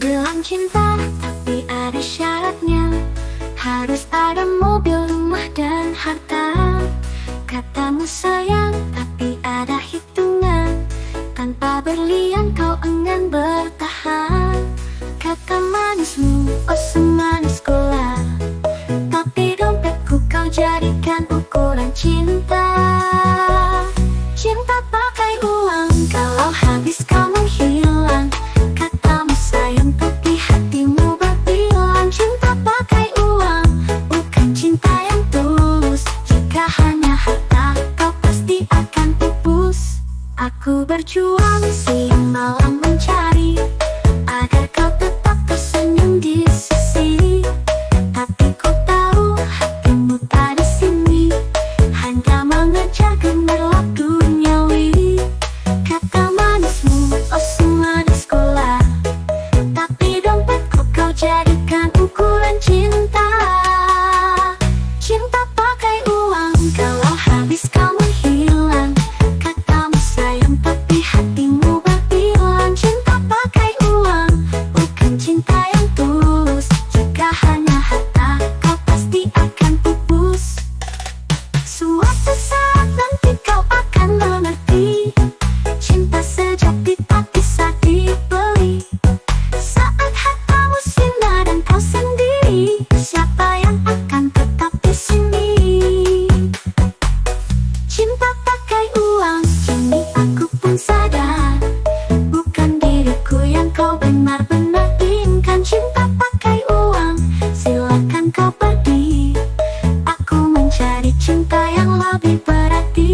bilang cinta, tapi ada syaratnya. Harus ada mobil, rumah, dan harta. Katamu sayang, tapi ada hitungan. Tanpa berlian kau enggan bertahan. Kata manismu, oh semanis gula, tapi dompetku kau jadikan ukuran cinta. Cinta pakai uang, kalau habis kau menghilang. Katamu sayang, tapi hatimu berbilang. Cinta pakai uang, bukan cinta yang tulus. Jika hanya harta, kau pasti akan pupus. Aku berjuang siang malam mencari, agar kau tetap tersenyum di sisi. Tapi ku tahu hatimu tak di sini, hanya mengejar gemerlap duniawi. Kata manismu, oh semanis gula, tapi dompetku kau jadikan ukuran cinta. Cinta pakai uang, kalau habis kau menghilang. Katamu sayang, tapi hatimu berbilang. Cinta pakai uang, bukan cinta yang tulus. Jika hanya harta, kau pasti akan pupus. Suatu saat nanti kau akan mengerti, cinta sejati tak bisa dibeli. Saat hartamu sirna dan kau sendiri, siapa yang akan tetap di sini? Cinta pakai uang, kini aku pun sadar, bukan diriku yang kau benar-benar inginkan. Cinta pakai uang, silakan kau pergi. Aku mencari cinta yang lebih berarti.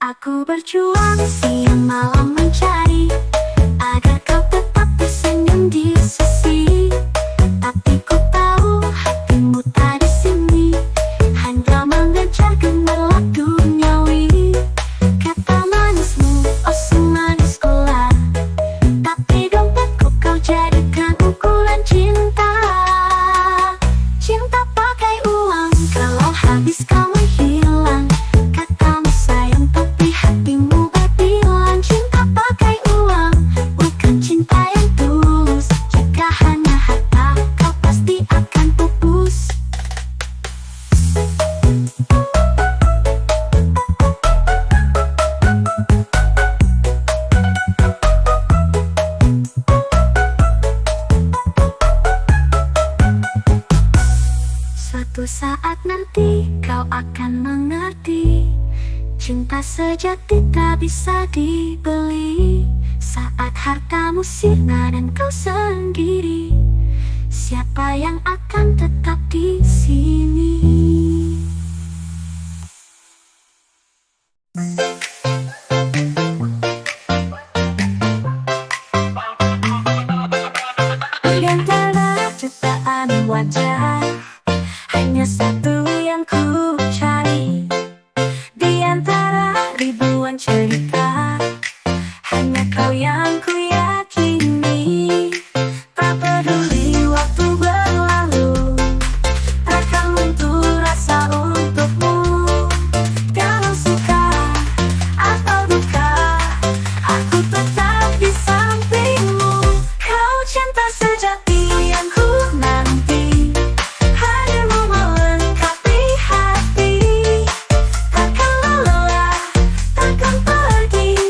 Aku berjuang siang malam mencari, agar kau tetap tersenyum di sisi. Tapi ku tahu hatimu tak di sini, hanya mengejar gemerlap duniawi. Kata manismu, oh semanis gula, tapi dompetku kau jadikan ukuran cinta. Cinta pakai uang, kalau habis kau menghilang. Katamu sayang, tapi hatimu berbilang. Cinta pakai uang, bukan cinta yang tulus. Jika hanya harta, kau pasti akan pupus. Suatu saat nanti kau akan mengerti, cinta sejati tak bisa dibeli. Saat hartamu sirna dan kau sendiri, siapa yang akan tetap di sini? Di antara jutaan wajah, hanya satu yang ku cari. Di antara ribuan cerita, hanya kau yang ku yakini. Tak peduli waktu berlalu, takkan luntur rasa untukmu. Kalau suka atau duka, aku tetap di sampingmu. Kau cinta sejati yang ku nanti, hadirmu melengkapi hati. Takkan lelah, takkan pergi,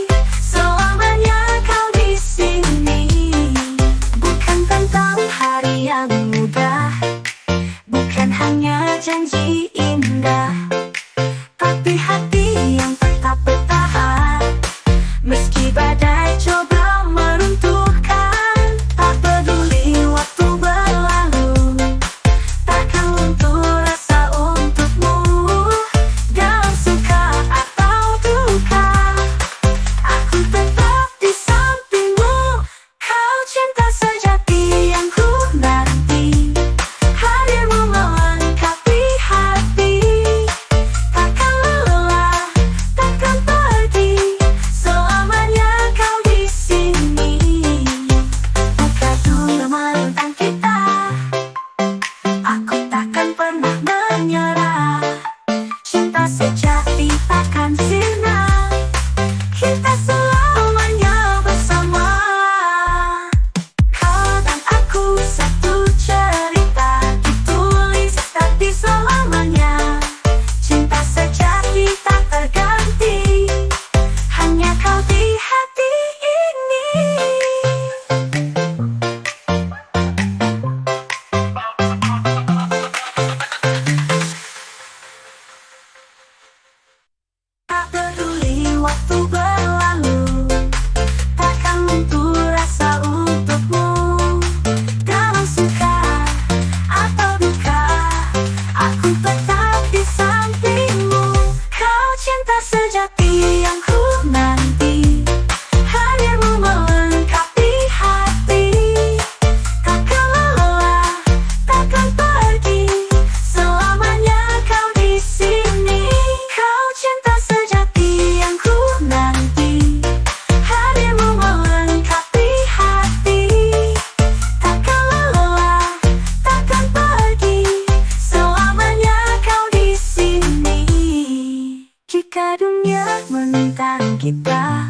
kita.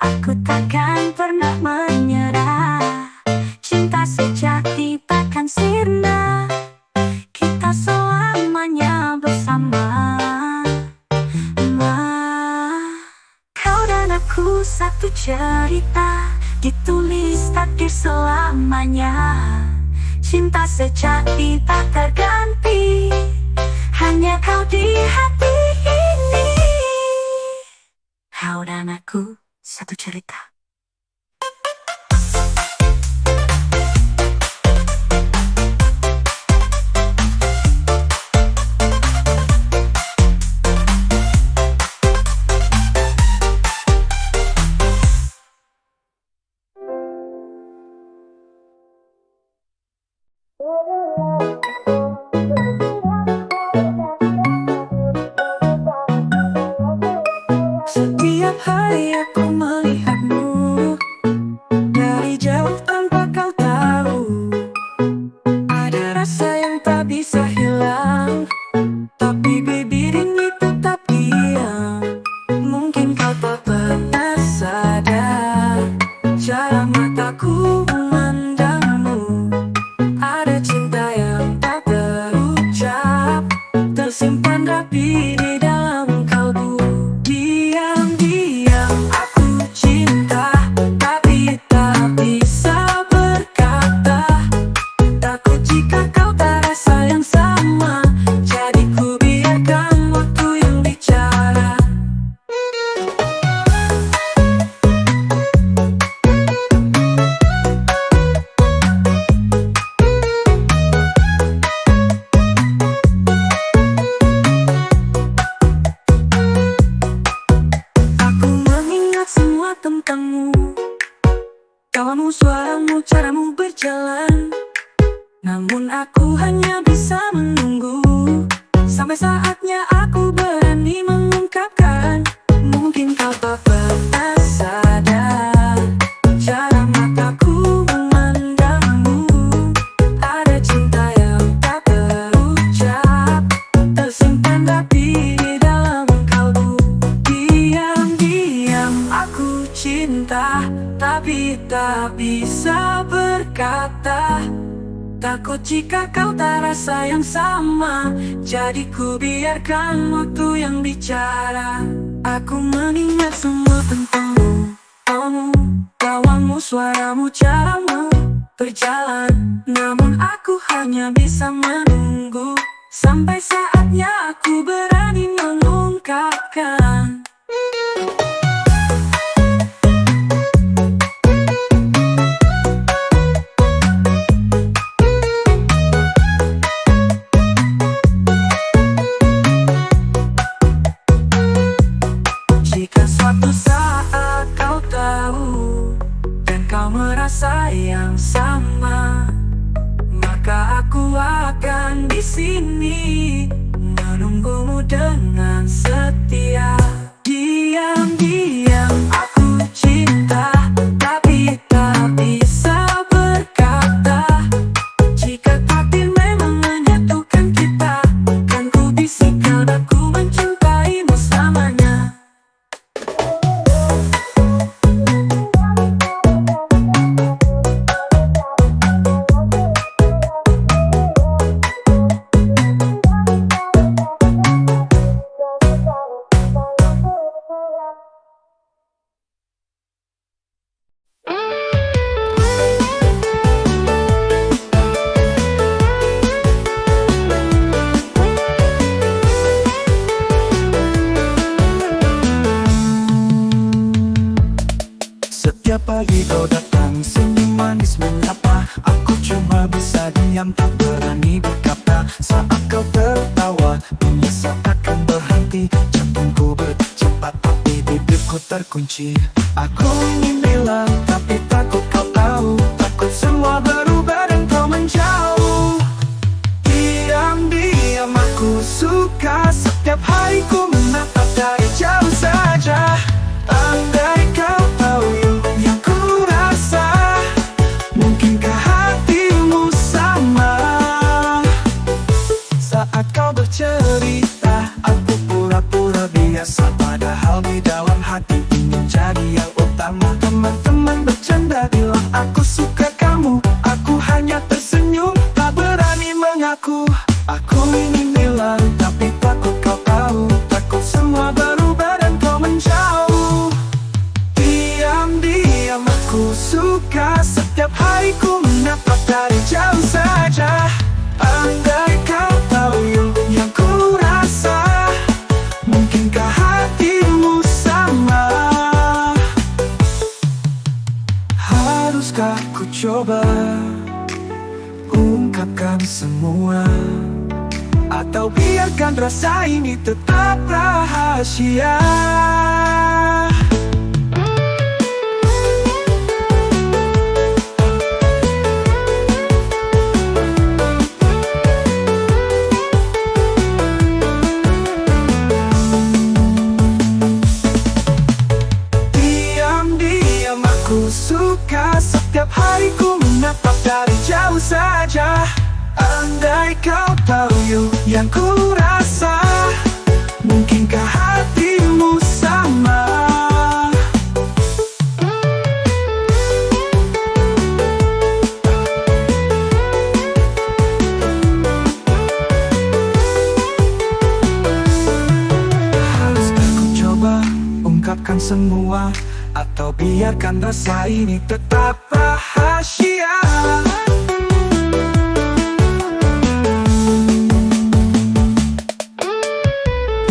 Aku takkan pernah menyerah. Cinta sejati takkan sirna. Kita selamanya bersama. Kau dan aku satu cerita, ditulis takdir selamanya. Cinta sejati tak terganti, hanya kau di hati ini. Kau dan aku satu cerita. Setiap hari aku melihatmu dari jauh tanpa kau tahu. Ada rasa yang tak bisa hilang, tapi bibir ini tetap diam. Mungkin kau tak pernah sadar cara mataku memandangmu. Ada cinta yang tak terucap, tersimpan rapi di dalam kalbu. Diam-diam aku cinta, tapi tak bisa berkata. Takut jika kau tak rasa yang sama, jadi ku biarkan waktu yang bicara. Aku mengingat semua tentangmu, tawamu, suaramu, caramu berjalan. Namun aku hanya bisa menunggu sampai saatnya aku berani mengungkapkan. Mungkin kau tak pernah sadar cara mataku memandangmu. Ada cinta yang tak terucap, tersimpan rapi di dalam kalbu. Diam-diam aku cinta, tapi tak bisa berkata. Takut jika kau tak rasa yang sama, jadi ku biarkan waktu yang bicara. Aku mengingat semua tentangmu, kamu, tawamu, suaramu, caramu berjalan. Namun aku hanya bisa menunggu sampai saatnya aku berani mengungkapkan. Jika suatu saat kau tahu dan kau merasa yang sama, maka aku akan di sini menunggumu dengan setia. Diam-diam aku cinta, tapi tak bisa berkata. Jika takdir memang menyatukan kita, kan ku bisikkan aku mencintaimu selamanya. Setiap pagi kau datang senyum manis menyapa. Aku cuma bisa diam, tak berani berkata. Saat kau tertawa, dunia seakan berhenti. Jantungku bercepat tapi bibirku terkunci. Aku ingin bilang tapi takut kau tahu. Takut semua berubah dan kau menjauh. Diam-diam aku suka setiap hari ku menatap dari jauh saja. Andai kau tahu yang ku rasa, mungkinkah hatimu sama? Saat kau bercerita, aku pura-pura biasa, padahal di dalam hati pertama teman-teman bercanda bilang aku suka kamu. Aku hanya tersenyum, tak berani mengaku. Aku ingin bilang tapi takut kau tahu. Takut semua berubah dan kau menjauh. Diam-diam aku suka, setiap hari ku menatap dari jauh saja. Andai kau tahu yang ku rasa, mungkinkah hatimu sama? Haruskah ku coba ungkapkan semua, atau biarkan rasa ini tetap rahasia? Diam-diam aku suka, setiap hari ku menatap dari jauh saja. Andai kau tahu yang ku rasa, mungkinkah hatimu sama? Haruskah ku coba ungkapkan semua, atau biarkan rasa ini tetap rahasia?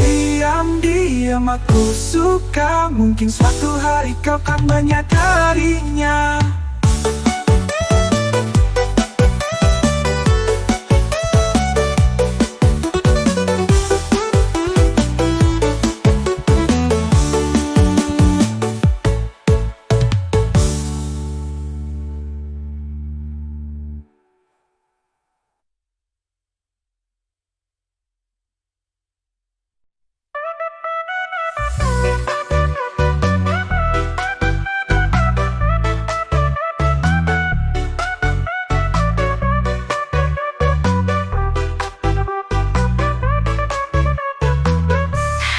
Diam-diam aku suka, mungkin suatu hari kau kan menyadarinya.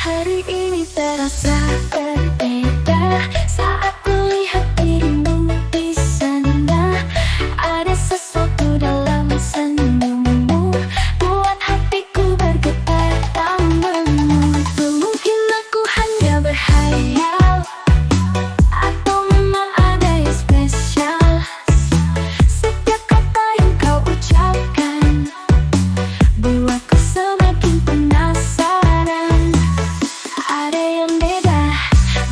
Hari ini terasa berbeda saat melihat dirimu di sana. Ada sesuatu dalam senyummu, buat hatiku bergetar tak menentu. Mungkin aku hanya berhayal, atau memang ada yang spesial. Setiap kata yang kau ucapkan buatku semakin penasaran. Ada yang beda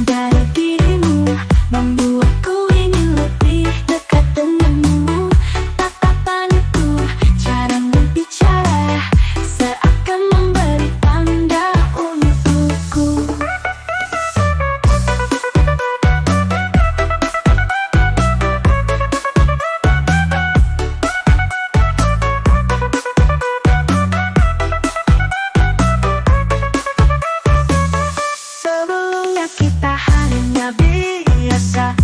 dari dirimu, membuatku ingin lebih dekat denganmu. Tatapan itu, caramu bicara, seakan memberi tanda untukku. Sebelumnya kita hanya biasa,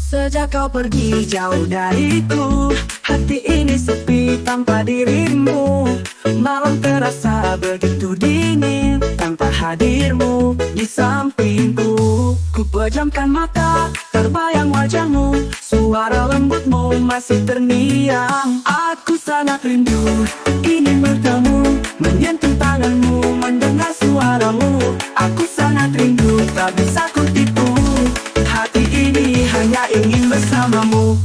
Sejak kau pergi jauh dariku, hati ini sepi tanpa dirimu. Malam terasa begitu dingin tanpa hadirmu di sampingku. Ku pejamkan mata, terbayang wajahmu, suara lembutmu masih terngiang. Aku sangat rindu, ingin bertemu, menyentuh tanganmu, mendengar suaramu. Aku sangat rindu, tak bisa ku tipu. Hati ini hanya ingin bersamamu.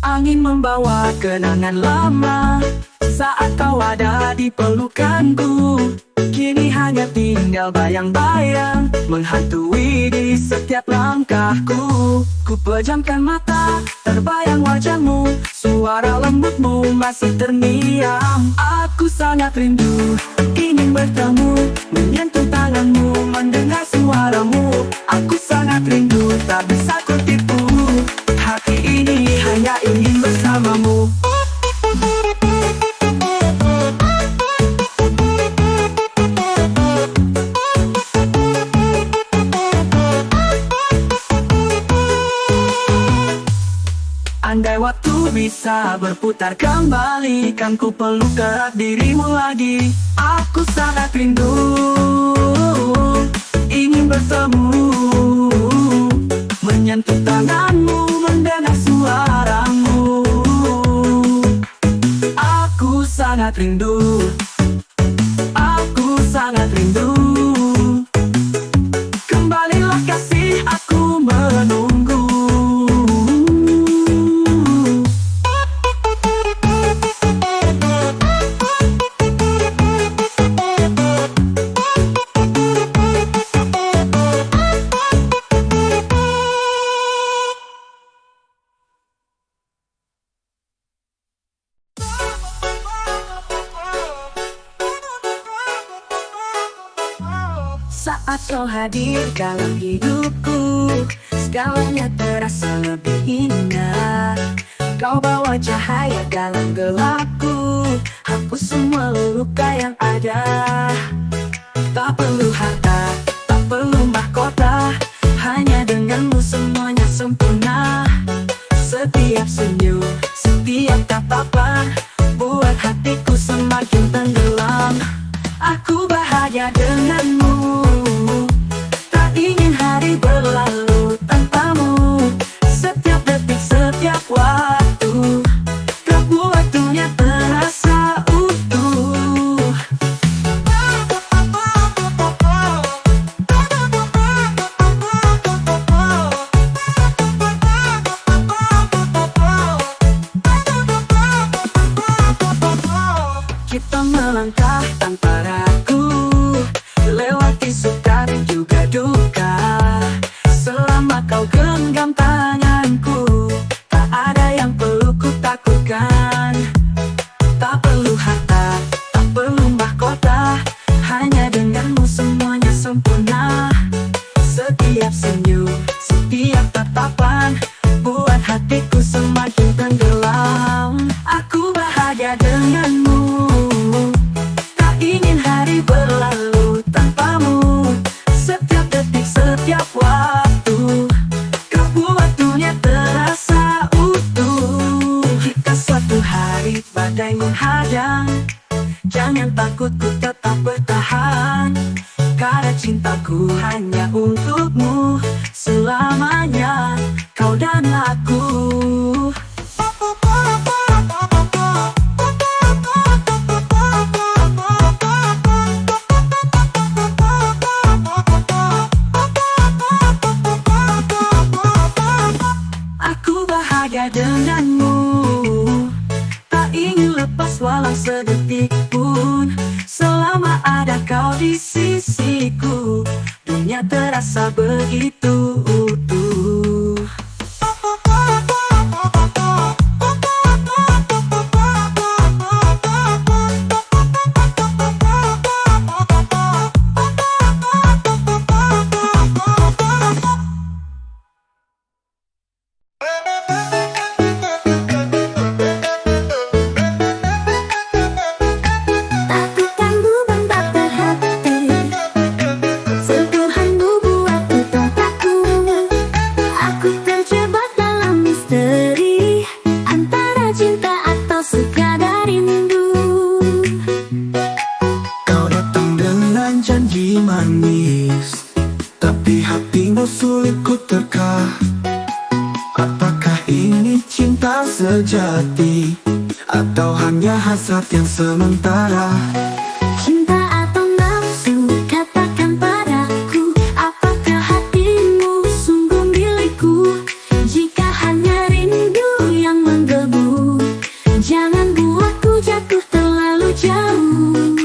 Angin membawa kenangan lama saat kau ada di pelukanku. Kini hanya tinggal bayang-bayang menghantui di setiap langkahku. Ku pejamkan mata, terbayang wajahmu, suara lembutmu masih terngiang. Aku sangat rindu, ingin bertemu, menyentuh tanganmu, mendengar suaramu. Aku sangat rindu, tak bisa ku tipu. Hati ini hanya ingin bersamamu. Andai waktu bisa berputar kembali, kan ku peluk erat dirimu lagi. Aku sangat rindu, ingin bertemu, menyentuh tanganmu, mendengar suaramu. Aku sangat rindu, aku sangat rindu. Kembalilah kasih, aku menunggu. Saat kau hadir dalam hidupku, segalanya terasa lebih indah. Kau bawa cahaya dalam gelapku, hapus semua luka yang ada. Tak perlu harta, tak perlu mahkota, hanya denganmu semuanya sempurna. Setiap senyum, setiap tatapan, buat hatiku semakin tenggelam. Aku bahagia denganmu, tak ingin hari berlalu tanpamu. Setiap detik, setiap waktu, kebuatannya terasa utuh. Kita melangkah tanpa ragu, lewati suka dan juga duka. Selama kau genggam tanganku, tak ada yang perlu ku takutkan. Tak perlu harta, tak perlu mahkota, hanya denganmu semuanya sempurna. Setiap senyum, setiap tatapan, buat hatiku semakin tenggelam. Aku bahagia denganmu, tak ingin hari berlalu tanpamu. Setiap detik, setiap waktu, kebuat dunia terasa utuh. Jika suatu hari badai menghadang, jangan takut, ku tetap bertahan. Karena cintaku hanya untukmu, selamanya kau dan aku. Aku bahagia denganmu, tak ingin lepas walau sedetik pun. Selama ada kau di sisiku, dunia terasa begitu utuh. atau hanya hasrat yang sementara? Cinta atau nafsu, katakan padaku, apakah hatimu sungguh milikku? Jika hanya rindu yang menggebu, jangan buatku jatuh terlalu jauh.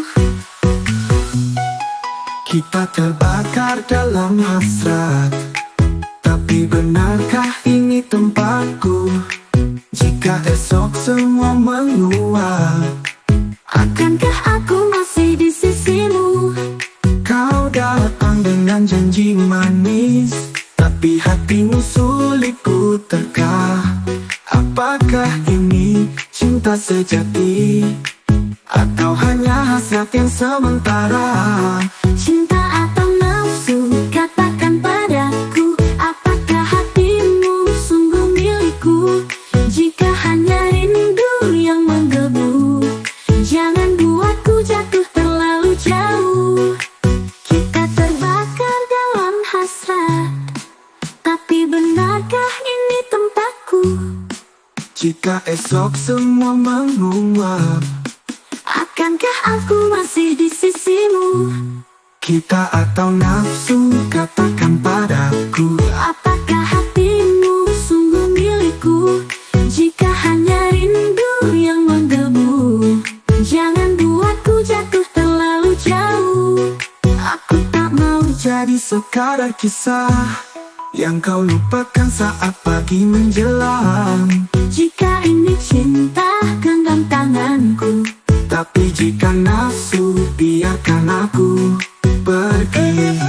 Kita terbakar dalam hasrat, tapi benarkah ini tempatku? Jika esok semua menguap, Akankah aku masih di sisimu? kau datang dengan janji manis, tapi hatimu sulit ku terka. Apakah ini cinta sejati, atau hanya hasrat yang sementara? Cinta atau nafsu, katakan padaku, apakah hatimu sungguh milikku? Jika hanya rindu yang menggebu, jangan buatku jatuh terlalu jauh. Kita terbakar dalam hasrat, tapi benarkah ini tempatku? Jika esok semua menguap, Akankah aku masih di sisimu? kita atau nafsu, katakan padaku, Apakah hatimu sungguh milikku? Jika hanya rindu yang menggebu, jangan buatku jatuh terlalu jauh. aku tak mau jadi sekadar kisah yang kau lupakan saat pagi menjelang. Jika ini cinta, genggam tanganku. Tapi jika nafsu, biarkan aku pergi.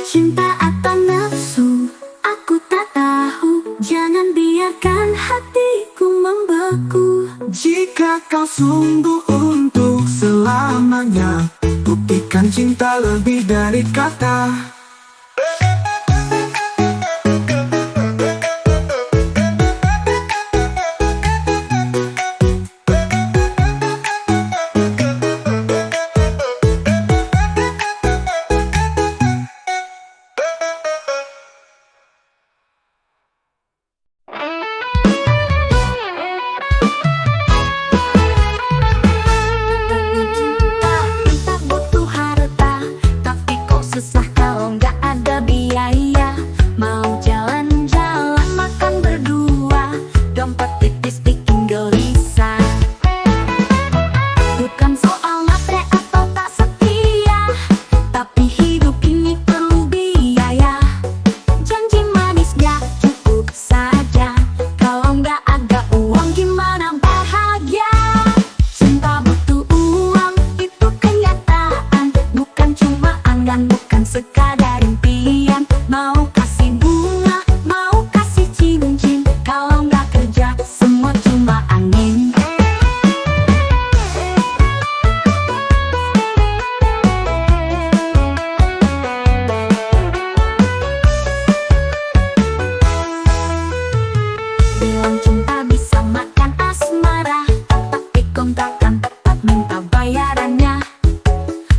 Cinta atau nafsu, aku tak tahu. Jangan biarkan hatiku membeku. Jika kau sungguh untuk selamanya, buktikan cinta lebih dari kata. Tak butuh harta, tapi kok susah kalau nggak ada biaya. Mau jalan-jalan makan berdua, dompet tipis bikin gelisah. Bukan soal matre atau tak setia, tapi hidup ini perlu biaya. Janji manis gak cukup saja, kalau nggak ada uang gimana bahagia? Cinta butuh uang, itu kenyataan, bukan cuma angan, bukan sekadar impian. Mau kasih bunga, mau kasih cincin, kalau nggak kerja semua cuma angin. Bilang cinta bisa makan asmara, tapi kontrakan tetap minta bayarannya.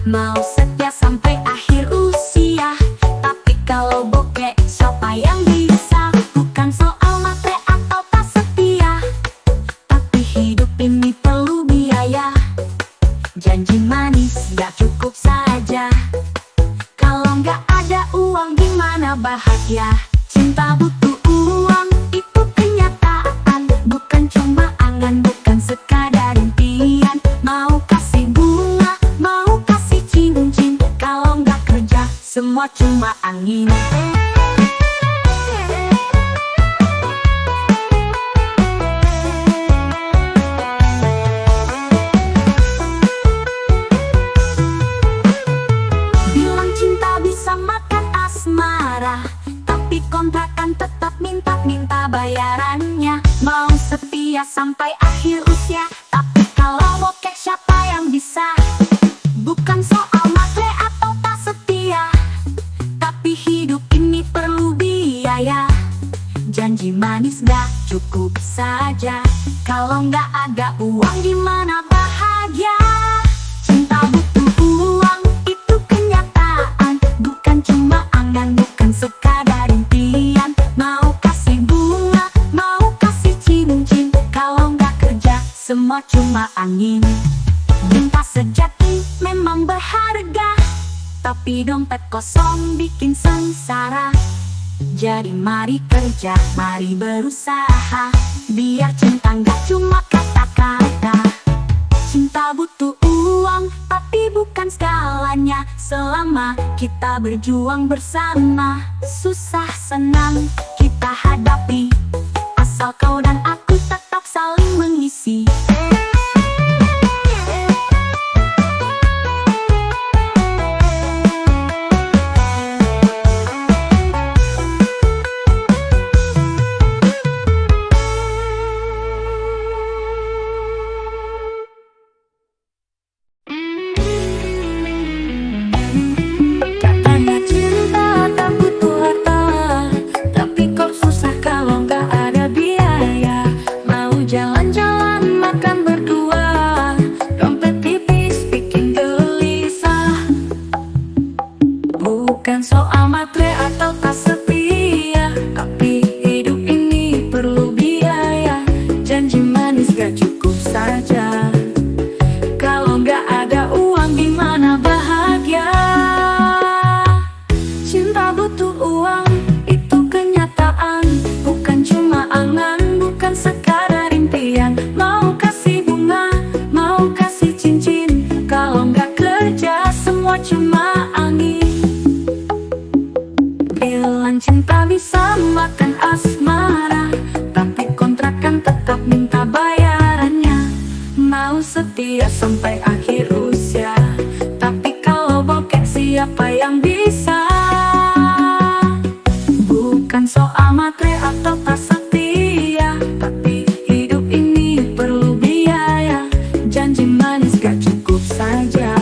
Mau setia sampai akhir usia, tapi kalau bokeh siapa yang bisa? Bukan soal matre atau tak setia, tapi hidup ini perlu biaya. Janji manis gak cukup saja, kalau nggak ada uang gimana bahagia? Cinta butuh uang, itu kenyataan, bukan cuma angan, bukan sekadar impian. Mau kasih bunga, mau kasih cincin, kalau nggak kerja semua cuma angin. Bilang cinta bisa makan asmara, tapi kontrakan tetap minta bayarannya. Mau setia sampai akhir usia, tapi kalau bokeh siapa yang bisa? Bukan soal matre atau tak setia, tapi hidup ini Tapi dompet kosong bikin sengsara. Jadi mari kerja, mari berusaha, biar cinta nggak cuma kata-kata. Cinta butuh uang, tapi bukan segalanya. Selama kita berjuang bersama, susah senang kita hadapi, asal kau dan aku tetap saling mengisi. Katanya cinta tak butuh harta, tapi kok susah kalau nggak ada biaya. Mau jalan-jalan makan berdua, dompet tipis bikin gelisah. Bukan soal matre atau tak setia, tapi hidup ini perlu biaya. Janji manis gak cukup saja, kalau nggak ada uang gimana bahagia. Cinta butuh uang, itu kenyataan, bukan cuma angan, bukan sekadar impian. Mau kasih bunga, mau kasih cincin, kalau nggak kerja semua cuma angin. Bilang cinta bisa makan asmara, tapi kontrakan tetap minta bayarannya. Mau setia sampai akhir usia, tapi kalau bokeh siapa yang bisa. Bukan soal matre atau tak setia, tapi hidup ini perlu biaya. Janji manis gak cukup saja,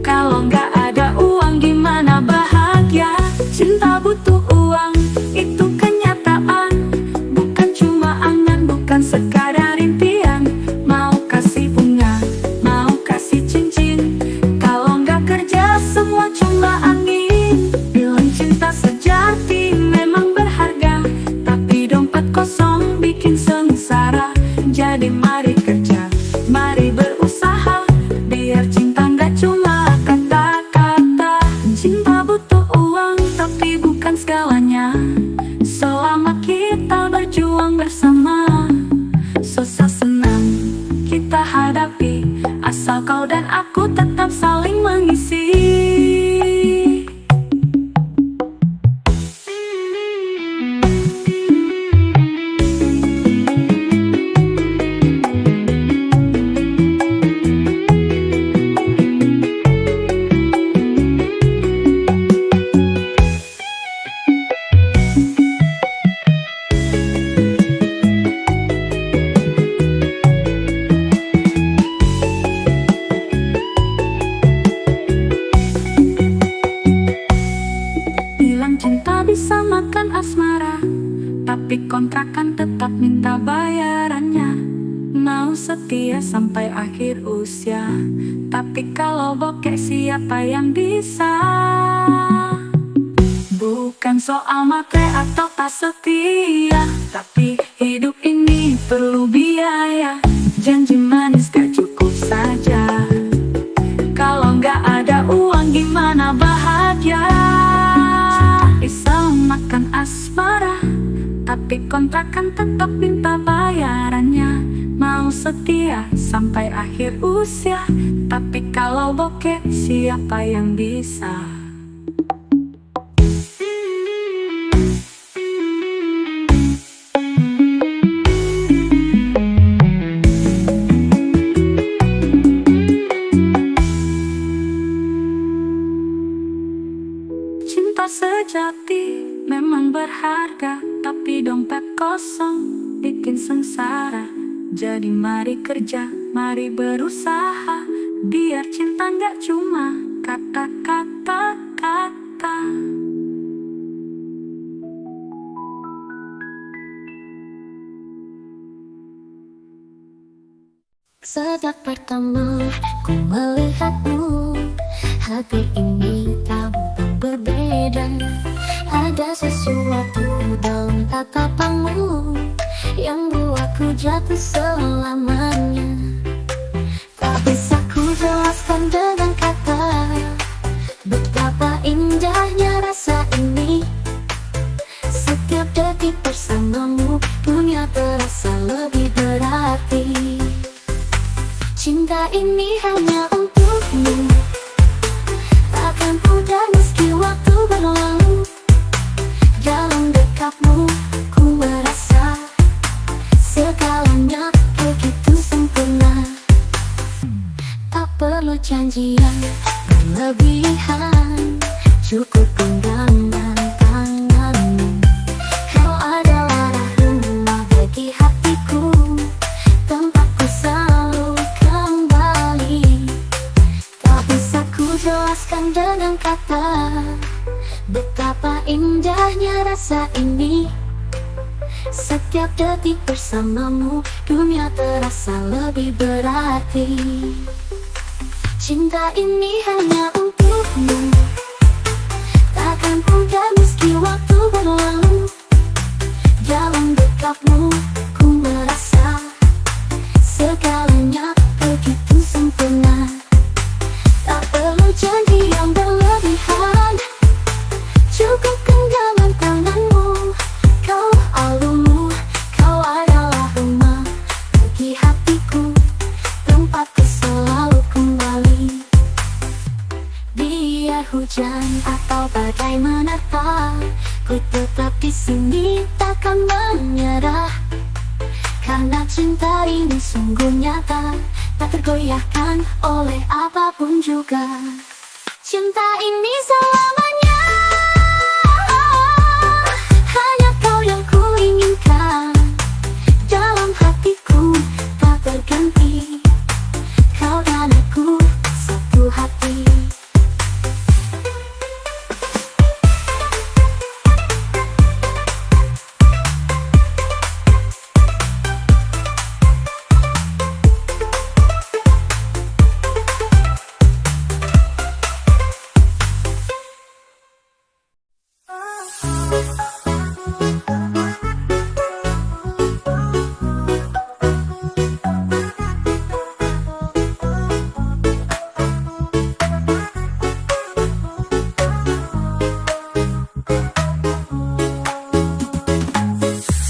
kalau nggak ada uang gimana bahagia. Cinta butuh uang, itu kenyataan, bukan cuma angan, bukan sekadar impian. Mau kasih bunga, mau kasih cincin, kalau nggak kerja semua cuma angin. Bilang cinta sejati memang berharga, tapi dompet kosong bikin sengsara. Jadi mari kerja, mari berusaha, biar cinta nggak cuma kata-kata. Cinta butuh uang, tapi bukan segalanya. Selama kita berjuang bersama, susah senang kita hadapi, asal kau dan aku tetap saling mengisi. Bilang cinta bisa makan asmara, tapi kontrakan tetap minta bayarannya. Mau setia sampai akhir usia, tapi kalau bokeh siapa yang bisa. Bukan soal matre atau tak setia, tapi hidup ini perlu biaya. Janji manis gak cukup saja, kalau nggak ada uang gimana bahagia. Bisa makan asmara, tapi kontrakan tetap minta bayarannya. Mau setia sampai akhir usia, tapi kalau bokeh siapa yang bisa. Cinta sejati memang berharga, tapi dompet kosong bikin sengsara. Jadi mari kerja, mari berusaha, biar cinta nggak cuma kata-kata. Sejak pertama ku melihatmu, hati ini tampak berbeda. Ada sesuatu dalam tatapanmu yang buatku jatuh selamanya. Tak bisa ku jelaskan dengan kata, Cinta ini hanya untukmu, takkan pudar meski waktu berlalu. Dalam dekapmu ku merasa segalanya begitu sempurna. Tak perlu janjian berlebihan, cukup genggaman tanganmu. Kau adalah rumah bagi hatiku, tempatku selalu kembali. Tak bisa ku jelaskan dengan kata betapa indahnya rasa ini. Setiap detik bersamamu, dunia terasa lebih berarti. Cinta ini hanya untukmu, takkan pudar meski waktu berlalu. Dalam dekapmu ku merasa segalanya begitu sempurna. Tak perlu janji yang berlebihan, cukup genggaman tanganmu. Kau alunmu, kau adalah rumah bagi hatiku, tempatku selalu kembali. Biar hujan atau badai menerpa, ku tetap di sini takkan menyerah. Karena cinta ini sungguh nyata, tak tergoyahkan oleh apapun juga. Cinta ini selamanya, hanya kau yang ku inginkan. Dalam hatiku tak berganti, kau dan aku satu hati.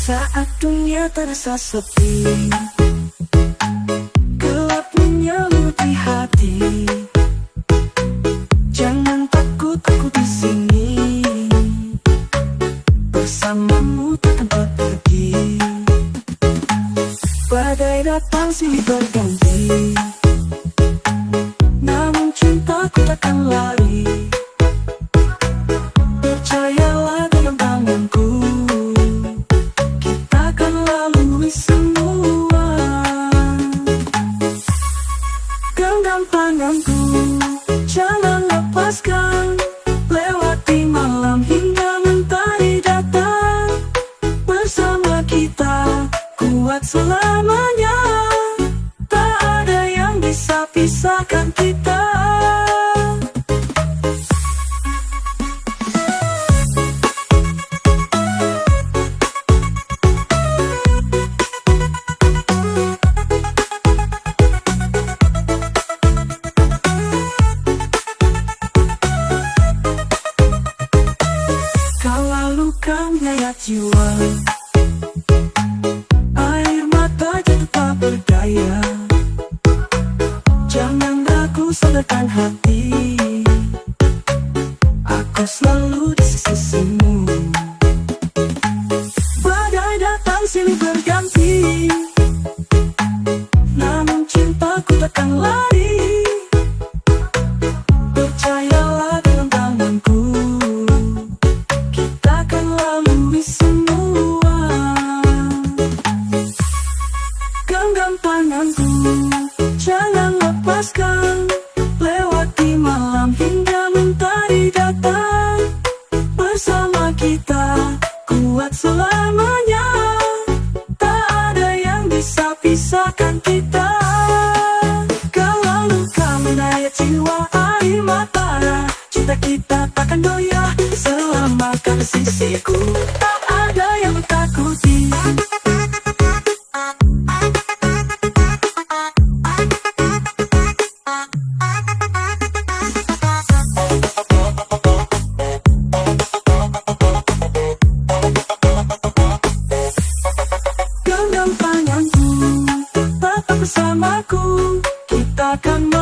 Saat dunia terasa sepi, gelap menyelimuti hati, jangan takut, aku di sini. Bersamamu tak tempat pergi, badai datang silih berganti, namun cintaku takkan lari. Percayalah dengan tanganku, tanganku, jangan lepaskan. Lewati malam hingga mentari datang. Bersama kita, kuat selamanya. Tak ada yang bisa pisahkan kita. Menyayat jiwa, air mata jatuh tak berdaya. Jangan ragu, sadarkan hati, aku selalu di sisimu. Badai datang silih berganti, namun cintaku takkan lari. Percayalah dengan tanganku, tanganku, jangan lepaskan. Lewati malam hingga mentari datang. Bersama kita, kuat selamanya. Tak ada yang bisa pisahkan kita. Kalau luka menyayat jiwa, air mata, cinta kita takkan goyah. Selama kau di sisiku, tak ada yang takuti. bersamaku. akan